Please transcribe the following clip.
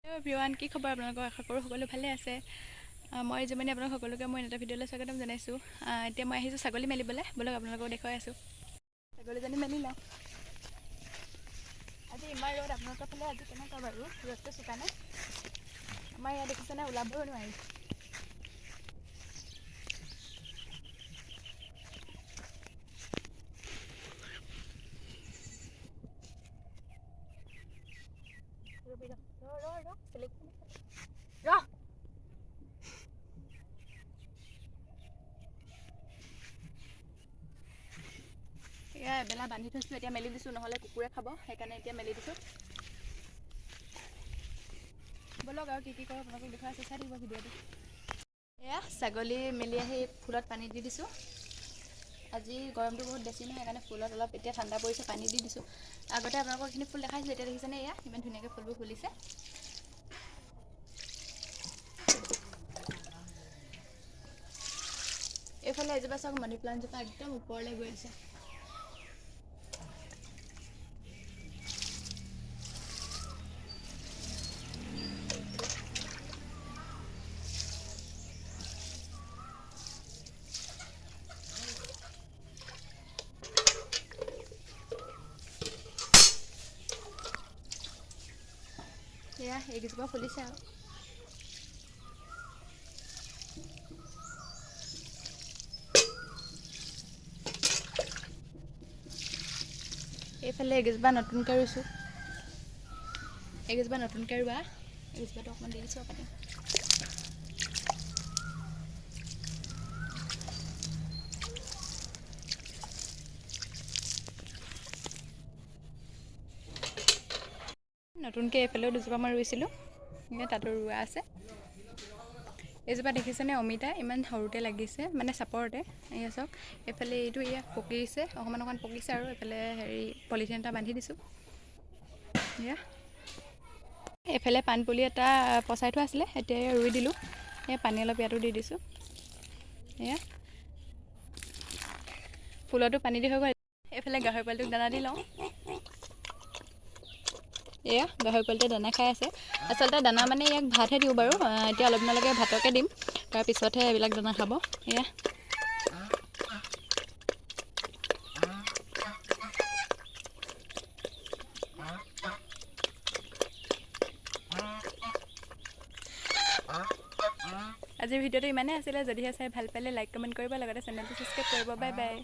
Everyone, কি খবৰ আপোনালোকৰ? আশা কৰোঁ সকলো ভালে আছে। মই যিমানে আপোনালোক সকলোকে মই এটা ভিডিঅ'লৈ স্বাগতম জনাইছোঁ। এতিয়া মই আহিছোঁ ছাগলী মেলিবলৈ। ব'লক আপোনালোকক দেখুৱাই আছোঁ। ছাগলীজনী মেলি লওঁ। আজি ইমান ৰ'দ, আপোনালোকৰ ফালে আজি কেনেকুৱা বাৰু? ৰ'দটো চোকা নে? আমাৰ ইয়াত দেখিছেনে, ওলাবই নোৱাৰি। এয়া এবেলা বান্ধি থৈছোঁ, এতিয়া মেলি দিছোঁ, নহ'লে কুকুৰে খাব, সেইকাৰণে এতিয়া মেলি দিছোঁ। ব'লক আৰু কি কৰোঁ আপোনালোকক দেখুৱাই আছোঁ, চাই থাকিব ভিডিঅ'টো। এয়া ছাগলী মেলি আহি ফুলত পানী দি দিছোঁ। আজি গৰমটো বহুত বেছি নহয়, সেইকাৰণে ফুলত অলপ এতিয়া ঠাণ্ডা পৰিছে, পানী দি দিছোঁ। আগতে আপোনালোকক এইখিনি ফুল দেখাইছিলোঁ, এতিয়া দেখিছেনে এয়া ইমান ধুনীয়াকৈ ফুলবোৰ ফুলিছে। এইফালে এজোপা চাওক, মানি প্লাণ্টজোপা একদম ওপৰলৈ গৈ আছে। এয়া এইকেইজোপা ফুলিছে আৰু। এইফালে এইকেইজোপা নতুনকৈ ৰুইছোঁ, এইকেইজোপা নতুনকৈ ৰোৱা, এইকেইজোপাটো অকণমান দি দিছোঁ পানী। নতুনকৈ এইফালেও দুজোপা মই ৰুইছিলোঁ, তাতো ৰোৱা আছে। এইজোপা দেখিছেনে অমিতা, ইমান সৰুতে লাগিছে, মানে চাপৰতে। এয়া চাওক, এইফালে এইটো এয়া পকিছে, অকণমান পকিছে, আৰু এইফালে পলিথিন এটা বান্ধি দিছোঁ। এয়া এইফালে পাণপুলি এটা পচাই থোৱা আছিলে, এতিয়া ৰুই দিলোঁ। এই পানী অলপ ইয়াতো দি দিছোঁ। এয়া ফুলতো পানী দি হৈ গ'ল। এইফালে গাহৰি পোৱালিটোক দানা দি লওঁ। এয়া গাহৰি পোৱালিটোৱে দানা খাই আছে। আচলতে দানা মানে ইয়াক ভাতহে দিওঁ বাৰু, এতিয়া অলপ দিনলৈকে ভাতকে দিম, তাৰপিছতহে এইবিলাক দানা খাব। এয়া আজিৰ ভিডিঅ'টো ইমানেই আছিলে। যদিহে চাই ভাল পালে লাইক কমেণ্ট কৰিব, লগতে চেনেলটো ছাবস্ক্ৰাইব কৰিব। Bye bye.